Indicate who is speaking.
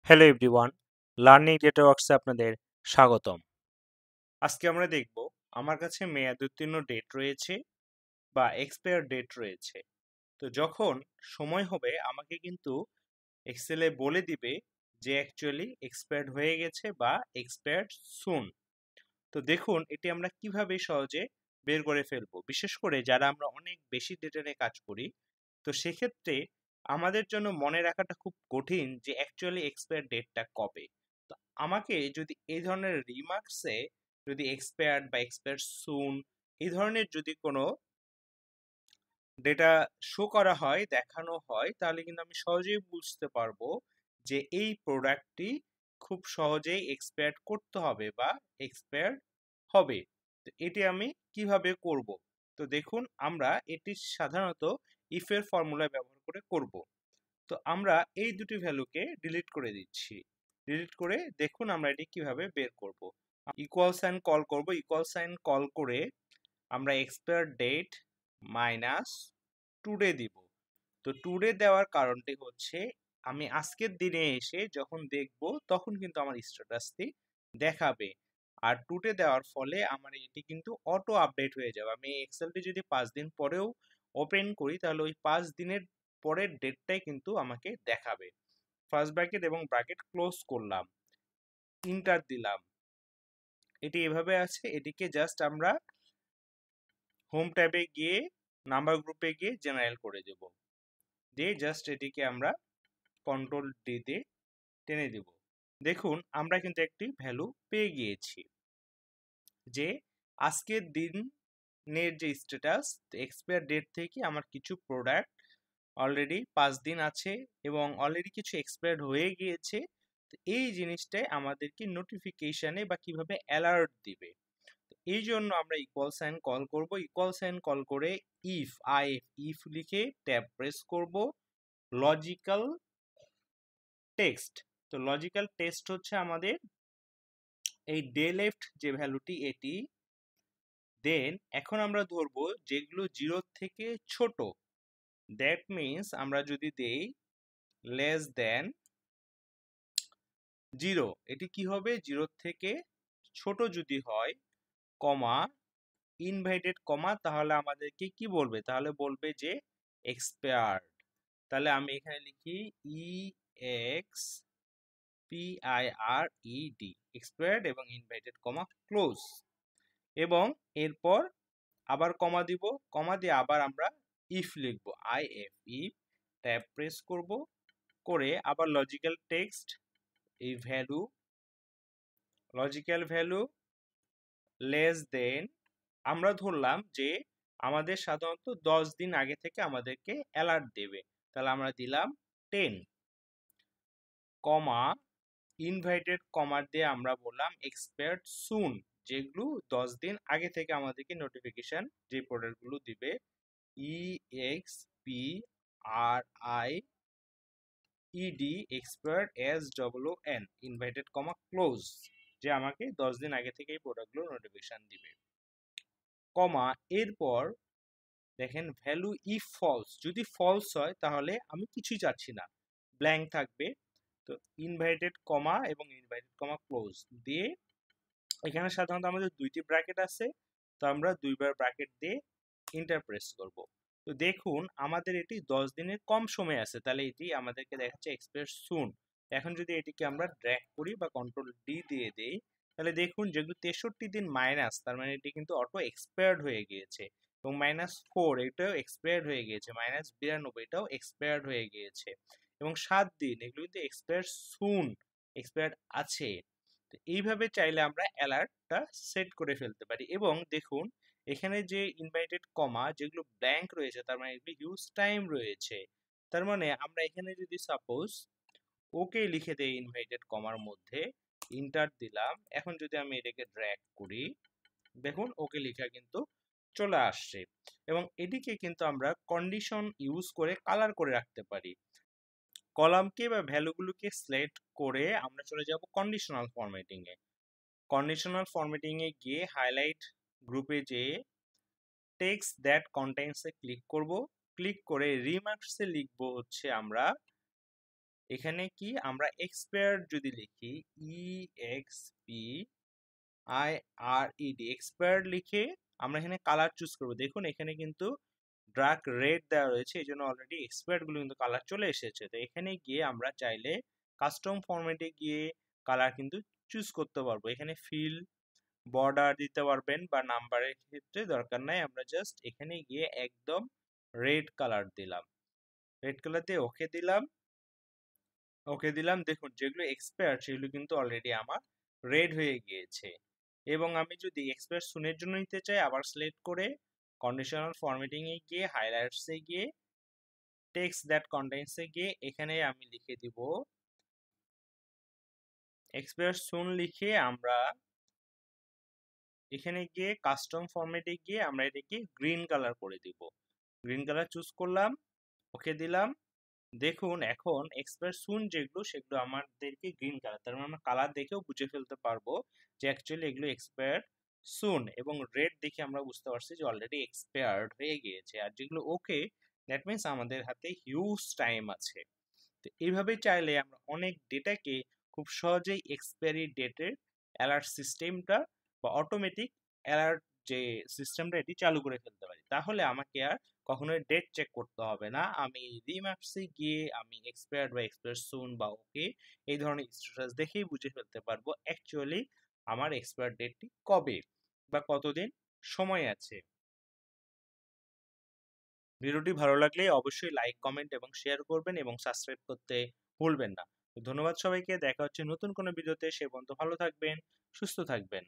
Speaker 1: Hello everyone, learning data ওয়ার্কসে আপনাদের স্বাগতম। আজকে আমরা দেখব আমার কাছে মেয়াদোত্তীর্ণ ডেট রয়েছে বা এক্সপায়ার ডেট রয়েছে। তো যখন সময় হবে আমাকে কিন্তু এক্সেলে বলে দিবে যে অ্যাকচুয়ালি এক্সপায়ার্ড হয়ে গেছে বা এক্সপায়ার্ড সুন। তো দেখুন এটি আমরা কিভাবে সহজে বের করে ফেলবো, বিশেষ করে যারা আমরা অনেক বেশি ডেটা নিয়ে কাজ করি। তো সেক্ষেত্রে আমাদের জন্য মনে রাখাটা খুব কঠিন যে অ্যাকচুয়ালি এক্সপায়ার ডেটটা কবে। তো আমাকে যদি এই ধরনের রিমার্কসে যদি এক্সপায়ার্ড বা এক্সপায়ার সুন এই ধরনের যদি কোনো ডেটা শো করা হয়, দেখানো হয়, তাহলে কিন্তু আমি সহজেই বুঝতে পারবো যে এই প্রোডাক্টটি খুব সহজেই এক্সপায়ার করতে হবে বা এক্সপায়ার হবে। তো এটি আমি কিভাবে করব? তো দেখুন আমরা এটি সাধারণত ইফ এর ফর্মুলা ব্যবহার করে করব। তো আমরা এই দুটি ভ্যালুকে ডিলিট করে দিচ্ছি। ডিলিট করে দেখুন আমরা এটি কিভাবে বের করব। ইকুয়াল সাইন কল করব, ইকুয়াল সাইন কল করে আমরা এক্সপায়ার ডেট মাইনাস টুডে দিব। তো টুডে দেওয়ার কারণটি হচ্ছে আমি আজকের দিনে এসে যখন দেখব তখন কিন্তু আমার স্ট্যাটাসটি দেখাবে। আর টুডে দেওয়ার ফলে আমার এটি কিন্তু অটো আপডেট হয়ে যাবে। আমি এক্সেলটি যদি 5 দিন পরেও ওপেন করি তাহলে ওই 5 দিনের পরের ডেটটাই কিন্তু আমাকে দেখাবে। ফার্স্ট ব্র্যাকেট এবং ব্র্যাকেট ক্লোজ করলাম, ইন্টার দিলাম। এটি এভাবে আছে, এটিকে জাস্ট আমরা হোম ট্যাবে গিয়ে নাম্বার গ্রুপে গিয়ে জেনারেল করে দেব। দিয়ে জাস্ট এটিকে আমরা কন্ট্রোল ডি দিয়ে টেনে দিব। দেখুন আমরা কিন্তু একটি ভ্যালু পেয়ে গিয়েছি যে আজকের দিনের যে স্ট্যাটাস এক্সপায়ার ডেট থেকে আমার কিছু প্রোডাক্ট অলরেডি 5 দিন আছে এবং অলরেডি কিছু এক্সপায়ার্ড হয়ে গিয়েছে। এই জিনিসটাই আমাদেরকে নোটিফিকেশনে বা কিভাবে অ্যালার্ট দিবে। এই জন্য আমরা ইকুয়াল সাইন কল করব, ইকুয়াল সাইন কল করে ইফ লিখে ট্যাব প্রেস করব, লজিক্যাল টেক্সট। তো লজিক্যাল টেক্সট হচ্ছে আমাদের এই ডে লেফট যে ভ্যালুটি এটি। দেন এখন আমরা ধরবো যেগুলো 0 থেকে ছোট, দ্যাট মিনস আমরা যদি দেই লেস দেন 0, এটি কি হবে 0 থেকে ছোট যদি হয়, কমা ইনভাইটেড কমা, তাহলে আমাদেরকে কি বলবে? তাহলে বলবে যে এক্সপায়ার্ড। তাহলে আমি এখানে লিখি X P I R E D, expired এবং ইনভাইটেড কমা ক্লোজ। এবং এরপর আবার কমা দিব, কমা দিয়ে আবার আমরা ইফ লিখব, ইফ ট্যাব প্রেস করব, করে আবার লজিক্যাল টেক্সট এই value, logical value less than, আমরা ধরলাম যে আমাদের সাধারণত 10 দিন আগে থেকে আমাদেরকে অ্যালার্ট দেবে, তাহলে আমরা দিলাম 10, কমা ইনভাইটেড কমা দিয়ে আমরা বললাম এক্সপায়ার্ড সুন, যেগুলো 10 দিন আগে থেকে আমাদেরকে নোটিফিকেশন যে প্রোডাক্টগুলো দিবে, X P R I E D expired S W N, invited comma close, যে আমাকে 10 দিন আগে থেকে এই প্রোডাক্টগুলো নোটিফিকেশন দিবে, কমা এরপর দেখেন ভ্যালু ইফ ফলস, যদি ফলস হয় তাহলে আমি কিছুই চাচ্ছি না, ব্ল্যাঙ্ক থাকবে। তো ইনভাইটেড কমা এবং ইনভাইটেড কমা ক্লোজ দিয়ে এখানে সাধারণত আমাদের দুইটি ব্র্যাকেট আছে, তো আমরা দুইবার ব্র্যাকেট দিয়ে ইন্টার প্রেস করব। তো দেখুন আমাদের এটি 10 দিনের কম সময় আছে, তাহলে এটি আমাদেরকে দেখাচ্ছে এক্সপায়ার সুন। এখন যদি এটিকে আমরা ড্র্যাগ করি বা কন্ট্রোল ডি দিয়ে দেই, তাহলে দেখুন যেগুলো 63 দিন মাইনাস, তার মানে এটি কিন্তু অটো এক্সপায়ার্ড হয়ে গিয়েছে। এবং -4 এটাও এক্সপায়ার্ড হয়ে গিয়েছে, -92 এটাও এক্সপায়ার্ড হয়ে গিয়েছে। এবং 7 দিন এগুলো কিন্তু এক্সপায়ার সুন, এক্সপায়ার্ড আছে। তো এইভাবে চাইলে আমরা অ্যালার্টটা সেট করে ফেলতে পারি। এবং দেখুন এখানে যে ইনভাইটেড কমা যেগুলো ব্ল্যাঙ্ক রয়েছে, তার মানে এগুলো ইউজ টাইম রয়েছে। তার মানে আমরা এখানে যদি সাপোজ ওকে লিখে দেই ইনভাইটেড কমার মধ্যে, ইন্টার দিলাম, এখন যদি আমি এটাকে ড্র্যাগ করি দেখুন ওকে লেখা কিন্তু চলে আসছে। এবং এটিকে কিন্তু আমরা কন্ডিশন ইউজ করে কালার করে রাখতে পারি। কলামকে বা ভ্যালুগুলোকে সিলেক্ট করে আমরা চলে যাব কন্ডিশনাল ফরম্যাটিং এ। কন্ডিশনাল ফরম্যাটিং এ গিয়ে হাইলাইট গ্রুপে যেয়ে text that contains A click করব, ক্লিক করে রিমার্কস এ লিখব হচ্ছে আমরা এখানে কি আমরা এক্সপায়ার্ড যদি লিখি EXPIRED এক্সপায়ার্ড লিখে আমরা এখানে কালার চুজ করব। দেখুন এখানে কিন্তু ডার্ক রেড দেওয়া রয়েছে, এই জন্য অলরেডি এক্সপায়ার্ড গুলো কিন্তু কালার চলে এসেছে। তো এখানে গিয়ে আমরা চাইলে কাস্টম ফরম্যাটে গিয়ে কালার কিন্তু চুজ করতে পারবো। এখানে ফিল বর্ডার দিতে পারবেন বা নাম্বারের ক্ষেত্রে দরকার নাই, আমরা জাস্ট এখানে গিয়ে একদম রেড কালার দিলাম, রেড কালার দিয়ে ওকে দিলাম, ওকে দিলাম। দেখুন যেগুলো এক্সপায়ার সেগুলো কিন্তু অলরেডি আমার রেড হয়ে গিয়েছে। এবং আমি যদি এক্সপায়ার সুনের জন্য নিতে চাই, আবার সিলেক্ট করে কন্ডিশনাল ফরম্যাটিং এ গিয়ে হাইলাইটস এ গিয়ে টেক্সট দ্যাট কন্টেইনস এ গিয়ে এখানে আমি লিখে দিব এক্সপায়ার সুন লিখে আমরা এখানে গিয়ে কাস্টম ফরম্যাটে গিয়ে আমরা এটাকে গ্রিন কালার করে দিব। গ্রিন কালার চুজ করলাম, ওকে দিলাম। দেখুন এখন এক্সপায়ার সুন যেগুলো সেগুলো আমাদেরকে গ্রিন কালার, তার মানে আমরা কালার দেখেও বুঝে ফেলতে পারবো যে অ্যাকচুয়ালি এগুলো এক্সপায়ার্ড সুন। এবং রেড দেখে আমরা বুঝতে পারছি যে অলরেডি এক্সপায়ার্ড হয়ে গিয়েছে। আর যেগুলো ওকে, দ্যাট মিনস আমাদের হাতে হিউজ টাইম আছে। তো এইভাবে চাইলে আমরা অনেক ডেটাকে খুব সহজেই এক্সপায়ারি ডেটের অ্যালার্ট সিস্টেমটা বা অটোমেটিক অ্যালার্ট যে সিস্টেমটা এটি চালু করে ফেলতে পারি। তাহলে আমাকে আর কখনোই ডেট চেক করতে হবে না। আমি রিম্যাপসে গিয়ে আমি এক্সপায়ার্ড বা এক্সপায়ার সুন বা ওকে এই ধরনের স্ট্যাটাস দেখেই বুঝে ফেলতে পারবো অ্যাকচুয়ালি আমার এক্সপায়ার ডেটটি কবে বা কতদিন সময় আছে। ভিডিওটি ভালো লাগলে অবশ্যই লাইক, কমেন্ট এবং শেয়ার করবেন এবং সাবস্ক্রাইব করতে ভুলবেন না। ধন্যবাদ সবাইকে, দেখা হচ্ছে নতুন কোনো ভিডিওতে। সে পর্যন্ত ভালো থাকবেন, সুস্থ থাকবেন।